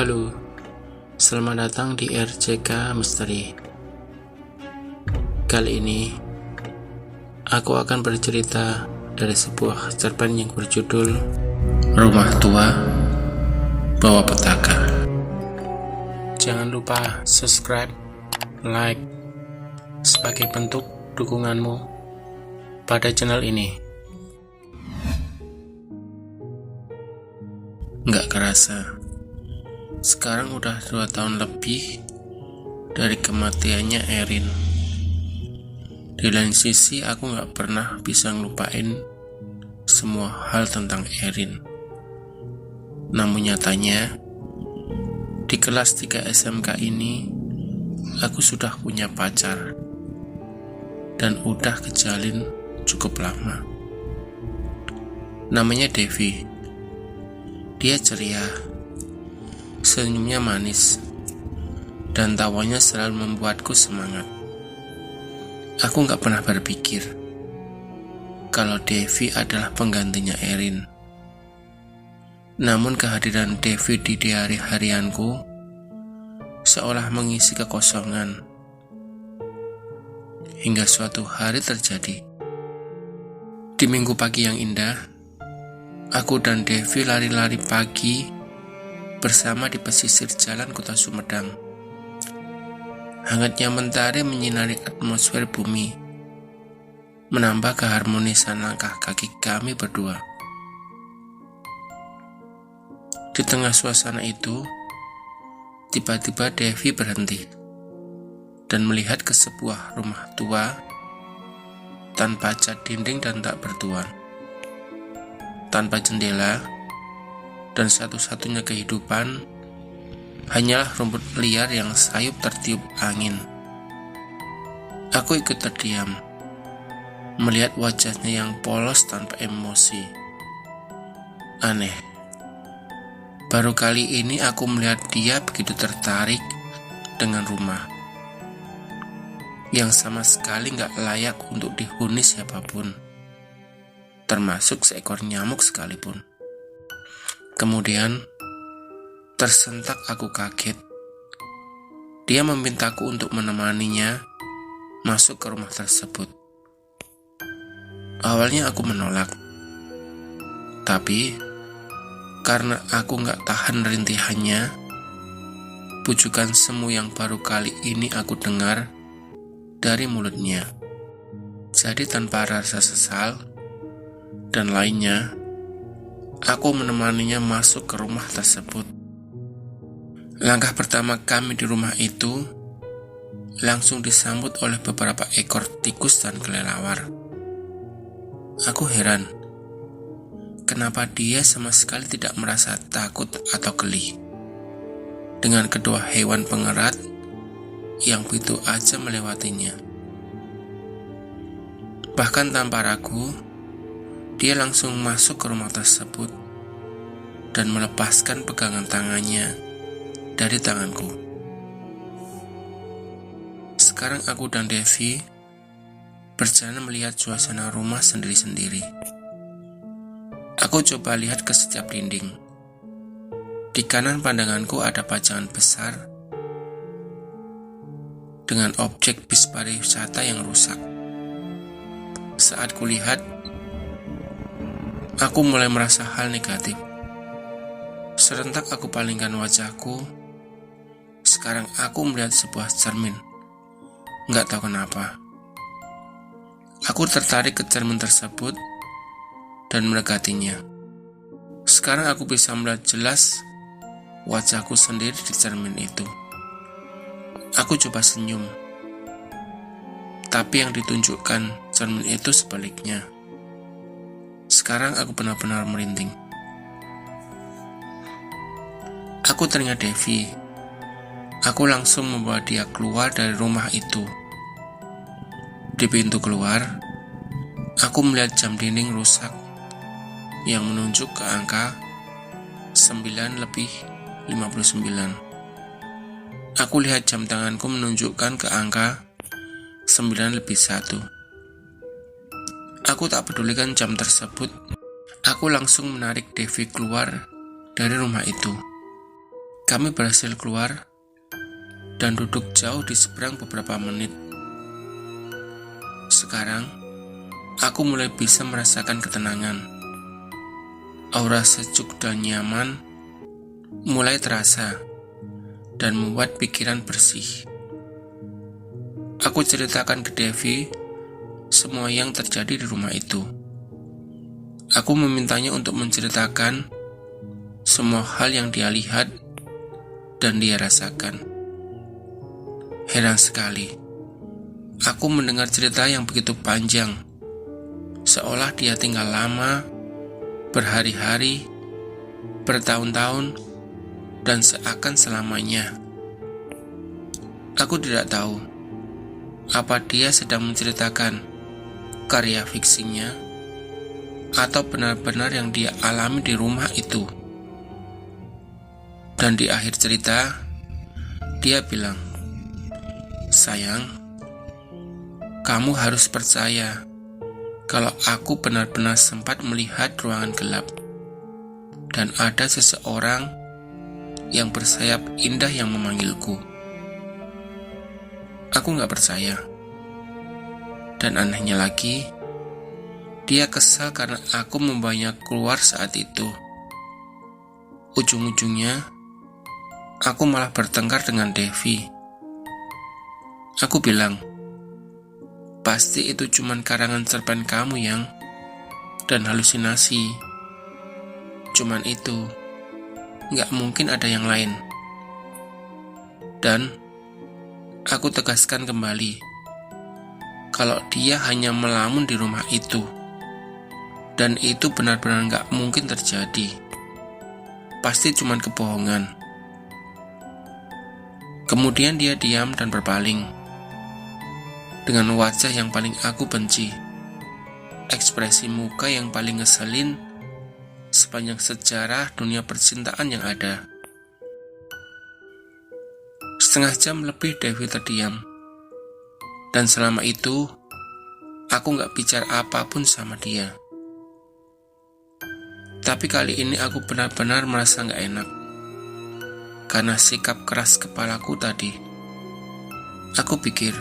Halo, selamat datang di RCK Misteri. Kali ini, aku akan bercerita dari sebuah cerpen yang berjudul Rumah Tua Bawa Petaka. Jangan lupa subscribe, like, sebagai bentuk dukunganmu pada channel ini. Nggak kerasa, sekarang udah 2 tahun lebih dari kematiannya Erin. Di lain sisi, aku nggak pernah bisa ngelupain semua hal tentang Erin. Namun nyatanya, di kelas 3 SMK ini, aku sudah punya pacar dan udah kejalin cukup lama. Namanya Devi. Dia ceria, senyumnya manis, dan tawanya selalu membuatku semangat. Aku gak pernah berpikir kalau Devi adalah penggantinya Erin. Namun kehadiran Devi di diari harianku seolah mengisi kekosongan. Hingga suatu hari terjadi. Di minggu pagi yang indah, aku dan Devi lari-lari pagi bersama di pesisir jalan Kota Sumedang. Hangatnya mentari menyinari atmosfer bumi, menambah keharmonisan langkah kaki kami berdua. Di tengah suasana itu, tiba-tiba Devi berhenti dan melihat ke sebuah rumah tua tanpa cat dinding dan tak bertuan, tanpa jendela, dan satu-satunya kehidupan hanyalah rumput liar yang sayup tertiup angin. Aku ikut terdiam, melihat wajahnya yang polos tanpa emosi. Aneh, baru kali ini aku melihat dia begitu tertarik dengan rumah yang sama sekali gak layak untuk dihuni siapapun, termasuk seekor nyamuk sekalipun. Kemudian, tersentak aku kaget. Dia memintaku untuk menemaninya masuk ke rumah tersebut. Awalnya aku menolak, tapi karena aku gak tahan rintihannya, bujukan semu yang baru kali ini aku dengar dari mulutnya. Jadi tanpa rasa sesal dan lainnya, aku menemaninya masuk ke rumah tersebut. Langkah pertama kami di rumah itu langsung disambut oleh beberapa ekor tikus dan kelelawar. Aku heran, kenapa dia sama sekali tidak merasa takut atau geli dengan kedua hewan pengerat yang begitu aja melewatinya. Bahkan tanpa ragu, dia langsung masuk ke rumah tersebut dan melepaskan pegangan tangannya dari tanganku. Sekarang aku dan Devi berjalan melihat suasana rumah sendiri-sendiri. Aku coba lihat ke setiap dinding. Di kanan pandanganku ada pajangan besar dengan objek bis pariwisata yang rusak. Saat kulihat, aku mulai merasa hal negatif. Serentak aku palingkan wajahku. Sekarang aku melihat sebuah cermin. Nggak tahu kenapa. Aku tertarik ke cermin tersebut dan mendekatinya. Sekarang aku bisa melihat jelas wajahku sendiri di cermin itu. Aku coba senyum, tapi yang ditunjukkan cermin itu sebaliknya. Sekarang aku benar-benar merinding. Aku teringat Devi. Aku langsung membawa dia keluar dari rumah itu. Di pintu keluar, aku melihat jam dinding rusak yang menunjuk ke angka 9:59. Aku lihat jam tanganku menunjukkan ke angka 9:01. Aku tak pedulikan jam tersebut. Aku langsung menarik Devi keluar dari rumah itu. Kami berhasil keluar dan duduk jauh di seberang beberapa menit. Sekarang, aku mulai bisa merasakan ketenangan. Aura sejuk dan nyaman mulai terasa dan membuat pikiran bersih. Aku ceritakan ke Devi semua yang terjadi di rumah itu. Aku memintanya untuk menceritakan semua hal yang dia lihat dan dia rasakan. Heran sekali, aku mendengar cerita yang begitu panjang, seolah dia tinggal lama, berhari-hari, bertahun-tahun, dan seakan selamanya. Aku tidak tahu apa dia sedang menceritakan karya fiksinya atau benar-benar yang dia alami di rumah itu. Dan di akhir cerita, dia bilang, "Sayang, kamu harus percaya kalau aku benar-benar sempat melihat ruangan gelap dan ada seseorang yang bersayap indah yang memanggilku." Aku gak percaya. Dan anehnya lagi, dia kesal karena aku membawanya keluar saat itu. Ujung-ujungnya, aku malah bertengkar dengan Devi. Aku bilang, "Pasti itu cuman karangan cerpen kamu yang dan halusinasi. Cuman itu, gak mungkin ada yang lain." Dan aku tegaskan kembali, kalau dia hanya melamun di rumah itu, dan itu benar-benar gak mungkin terjadi. Pasti cuman kebohongan. Kemudian dia diam dan berpaling, dengan wajah yang paling aku benci, ekspresi muka yang paling ngeselin sepanjang sejarah dunia percintaan yang ada. Setengah jam lebih Devi terdiam, dan selama itu aku gak bicara apapun sama dia. Tapi kali ini aku benar-benar merasa gak enak karena sikap keras kepalaku tadi. Aku pikir,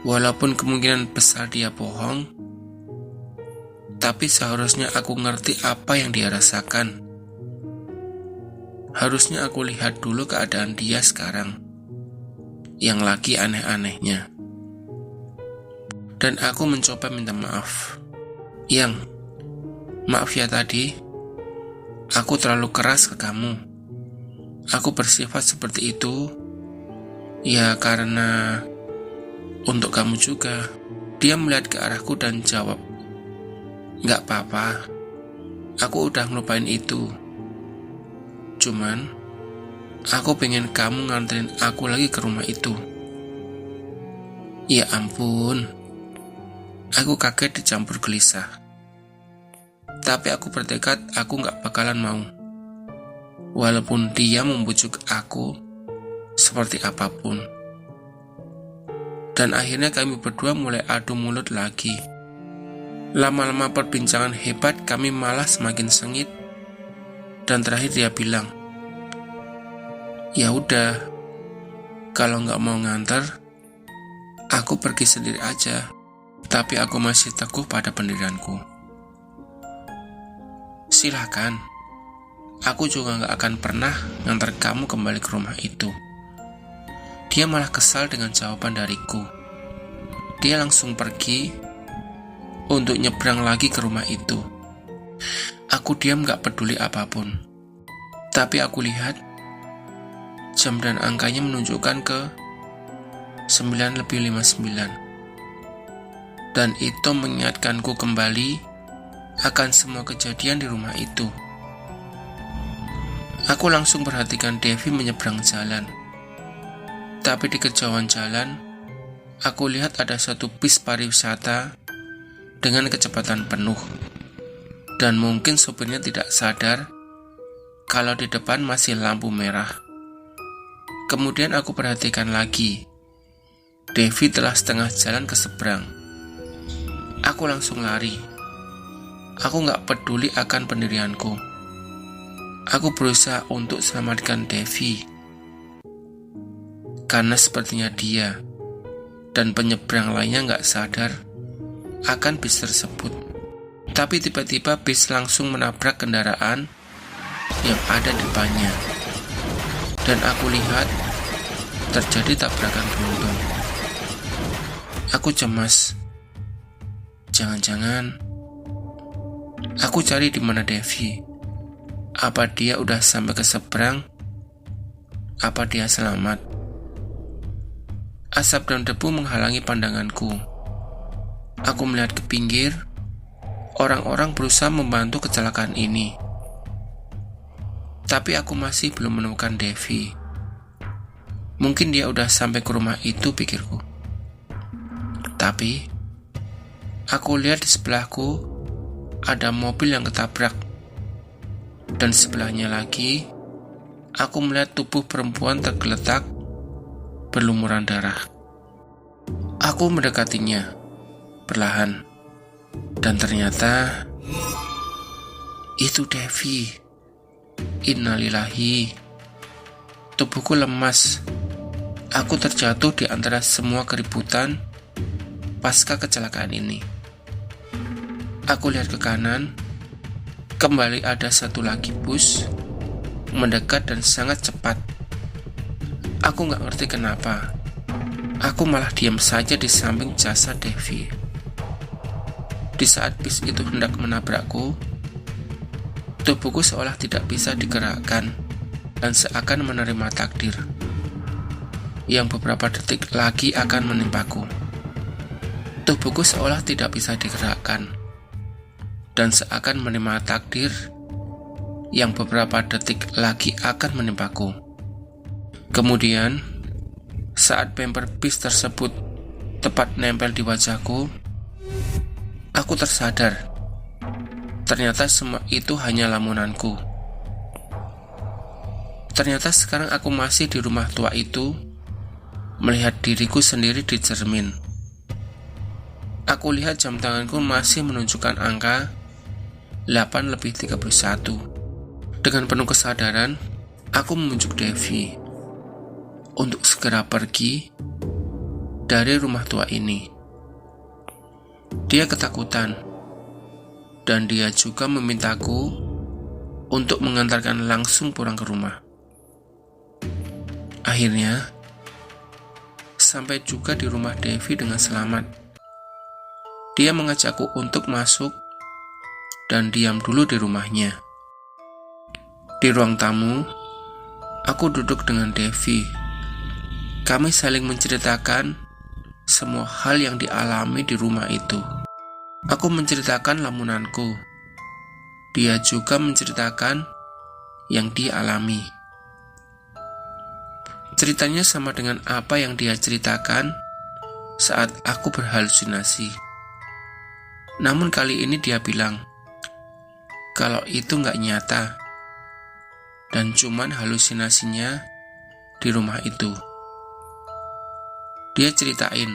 walaupun kemungkinan besar dia bohong, tapi seharusnya aku ngerti apa yang dia rasakan. Harusnya aku lihat dulu keadaan dia sekarang, yang lagi aneh-anehnya. Dan aku mencoba minta maaf. Maaf ya tadi, aku terlalu keras ke kamu. Aku bersifat seperti itu, ya karena untuk kamu juga. Dia melihat ke arahku dan jawab, "Gak apa-apa, aku udah ngelupain itu. Cuman, aku pengen kamu nganterin aku lagi ke rumah itu." Ya ampun, aku kaget dicampur gelisah. Tapi aku bertekad aku gak bakalan mau, walaupun dia membujuk aku seperti apapun. Dan akhirnya kami berdua mulai adu mulut lagi. Lama-lama perbincangan hebat kami malah semakin sengit. Dan terakhir dia bilang, "Ya udah, kalau gak mau nganter, aku pergi sendiri aja." Tapi aku masih teguh pada pendirianku. "Silakan, aku juga gak akan pernah nganter kamu kembali ke rumah itu." Dia malah kesal dengan jawaban dariku. Dia langsung pergi untuk nyebrang lagi ke rumah itu. Aku diam gak peduli apapun. Tapi aku lihat jam dan angkanya menunjukkan ke 9:59. Dan itu mengingatkanku kembali akan semua kejadian di rumah itu. Aku langsung perhatikan Devi menyeberang jalan. Tapi di kejauhan jalan, aku lihat ada satu bis pariwisata dengan kecepatan penuh. Dan mungkin sopirnya tidak sadar kalau di depan masih lampu merah. Kemudian aku perhatikan lagi, Devi telah setengah jalan ke seberang. Aku langsung lari. Aku gak peduli akan pendirianku. Aku berusaha untuk selamatkan Devi, karena sepertinya dia dan penyeberang lainnya nggak sadar akan bis tersebut. Tapi tiba-tiba bis langsung menabrak kendaraan yang ada di depannya, dan aku lihat terjadi tabrakan beruntun. Aku cemas. Jangan-jangan aku cari di mana Devi. Apa dia udah sampai ke seberang? Apa dia selamat? Asap dan debu menghalangi pandanganku. Aku melihat ke pinggir. Orang-orang berusaha membantu kecelakaan ini. Tapi aku masih belum menemukan Devi. Mungkin dia udah sampai ke rumah itu, pikirku. Tapi aku lihat di sebelahku ada mobil yang ketabrak. Dan sebelahnya lagi, aku melihat tubuh perempuan tergeletak berlumuran darah. Aku mendekatinya perlahan, dan ternyata itu Devi. Innalillahi. Tubuhku lemas. Aku terjatuh di antara semua keributan pasca kecelakaan ini. Aku lihat ke kanan. Kembali ada satu lagi bus mendekat dan sangat cepat. Aku gak ngerti kenapa. Aku malah diam saja di samping jasad Devi. Di saat bis itu hendak menabrakku, tubuhku seolah tidak bisa digerakkan dan seakan menerima takdir yang beberapa detik lagi akan menimpaku. Tubuhku seolah tidak bisa digerakkan dan seakan menerima takdir yang beberapa detik lagi akan menimpaku. Kemudian, saat bemper bis tersebut tepat nempel di wajahku, aku tersadar. Ternyata semua itu hanya lamunanku. Ternyata sekarang aku masih di rumah tua itu, melihat diriku sendiri di cermin. Aku lihat jam tanganku masih menunjukkan angka 8:31. Dengan penuh kesadaran, aku membujuk Devi untuk segera pergi dari rumah tua ini. Dia ketakutan, dan dia juga memintaku untuk mengantarkan langsung pulang ke rumah. Akhirnya, sampai juga di rumah Devi dengan selamat. Dia mengajakku untuk masuk dan diam dulu di rumahnya. Di ruang tamu, aku duduk dengan Devi. Kami saling menceritakan semua hal yang dialami di rumah itu. Aku menceritakan lamunanku. Dia juga menceritakan yang dia alami. Ceritanya sama dengan apa yang dia ceritakan saat aku berhalusinasi. Namun kali ini dia bilang kalau itu gak nyata dan cuman halusinasinya di rumah itu. Dia ceritain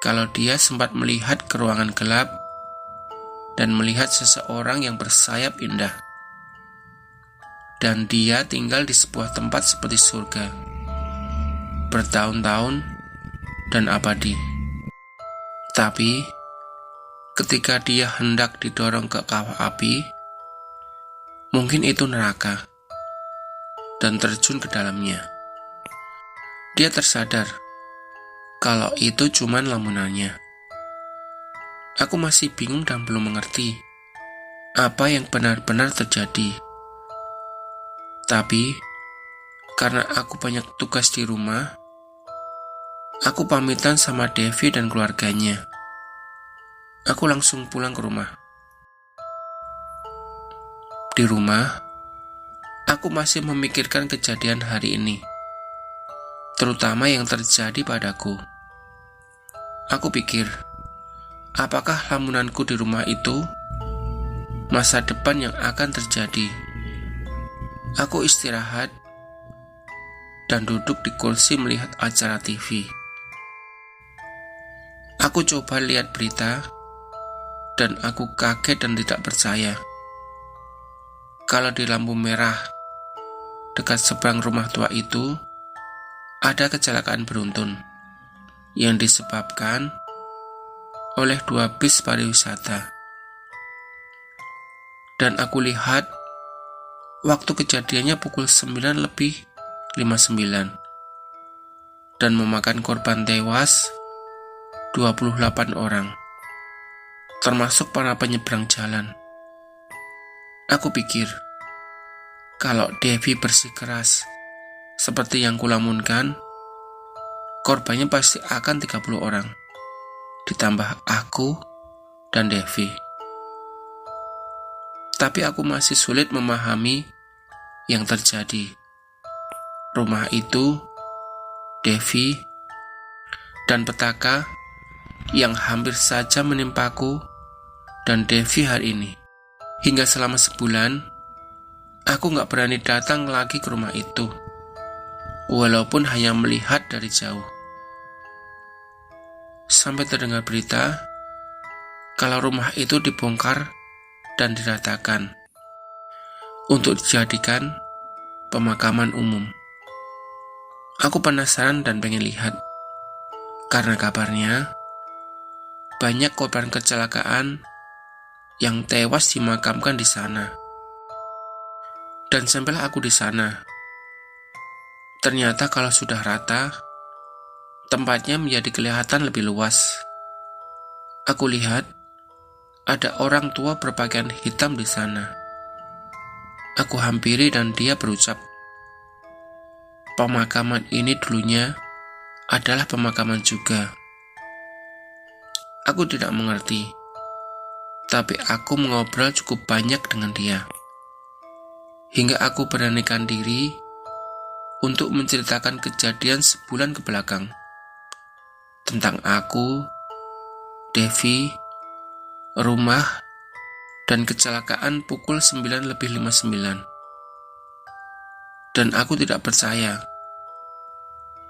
kalau dia sempat melihat ke ruangan gelap dan melihat seseorang yang bersayap indah. Dan dia tinggal di sebuah tempat seperti surga, bertahun-tahun dan abadi. Tapi ketika dia hendak didorong ke kawah api, mungkin itu neraka, dan terjun ke dalamnya. Dia tersadar kalau itu cuman lamunannya. Aku masih bingung dan belum mengerti apa yang benar-benar terjadi. Tapi karena aku banyak tugas di rumah, aku pamitan sama Devi dan keluarganya. Aku langsung pulang ke rumah. Di rumah, aku masih memikirkan kejadian hari ini, terutama yang terjadi padaku. Aku pikir, apakah lamunanku di rumah itu masa depan yang akan terjadi? Aku istirahat dan duduk di kursi melihat acara TV. Aku coba lihat berita, dan aku kaget dan tidak percaya kalau di lampu merah dekat seberang rumah tua itu ada kecelakaan beruntun yang disebabkan oleh 2 bis pariwisata. Dan aku lihat waktu kejadiannya pukul 9:59 dan memakan korban tewas 28 orang, termasuk para penyeberang jalan. Aku pikir, kalau Devi bersikeras seperti yang kulamunkan, korbannya pasti akan 30 orang, ditambah aku dan Devi. Tapi aku masih sulit memahami yang terjadi. Rumah itu, Devi, dan petaka yang hampir saja menimpaku dan Devi hari ini. Hingga selama sebulan, aku gak berani datang lagi ke rumah itu, walaupun hanya melihat dari jauh. Sampai terdengar berita kalau rumah itu dibongkar dan diratakan untuk dijadikan pemakaman umum. Aku penasaran dan pengen lihat, karena kabarnya banyak korban kecelakaan yang tewas dimakamkan di sana. Dan sampailah aku di sana, ternyata kalau sudah rata, tempatnya menjadi kelihatan lebih luas. Aku lihat ada orang tua berpakaian hitam di sana. Aku hampiri dan dia berucap, pemakaman ini dulunya adalah pemakaman juga. Aku tidak mengerti, tapi aku mengobrol cukup banyak dengan dia. Hingga aku beranikan diri untuk menceritakan kejadian sebulan ke belakang. Tentang aku, Devi, rumah, dan kecelakaan pukul 9:59. Dan aku tidak percaya.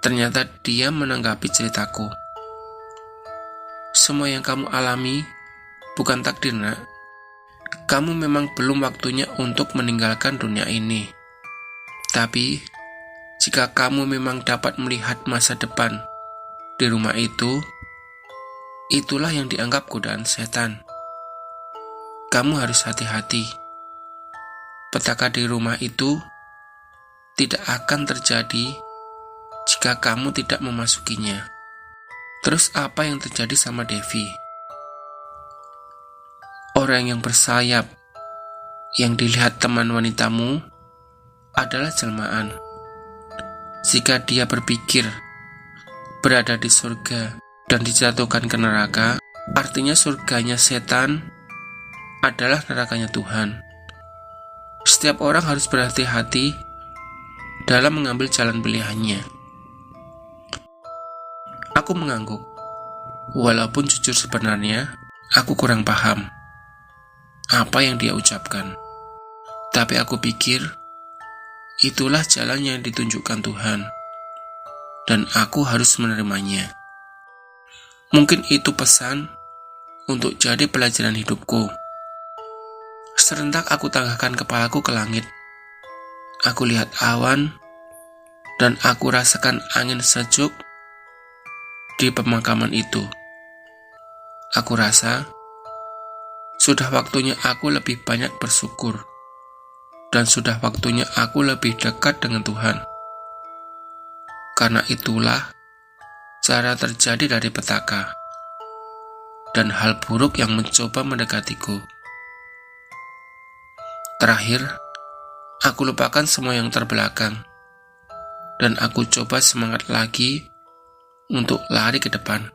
Ternyata dia menanggapi ceritaku. Semua yang kamu alami bukan takdir, nak. Kamu memang belum waktunya untuk meninggalkan dunia ini. Tapi, jika kamu memang dapat melihat masa depan di rumah itu, itulah yang dianggap godaan setan. Kamu harus hati-hati. Petaka di rumah itu tidak akan terjadi jika kamu tidak memasukinya. Terus apa yang terjadi sama Devi? Orang yang bersayap yang dilihat teman wanitamu adalah jelmaan. Jika dia berpikir berada di surga dan dijatuhkan ke neraka, artinya surganya setan adalah nerakanya Tuhan. Setiap orang harus berhati-hati dalam mengambil jalan pilihannya. Aku mengangguk, walaupun jujur sebenarnya aku kurang paham apa yang dia ucapkan. Tapi aku pikir itulah jalan yang ditunjukkan Tuhan, dan aku harus menerimanya. Mungkin itu pesan untuk jadi pelajaran hidupku. Serentak aku tanggahkan kepalaku ke langit. Aku lihat awan, dan aku rasakan angin sejuk di pemakaman itu. Aku rasa sudah waktunya aku lebih banyak bersyukur, dan sudah waktunya aku lebih dekat dengan Tuhan. Karena itulah cara terjadi dari petaka dan hal buruk yang mencoba mendekatiku. Terakhir, aku lupakan semua yang terbelakang, dan aku coba semangat lagi untuk lari ke depan.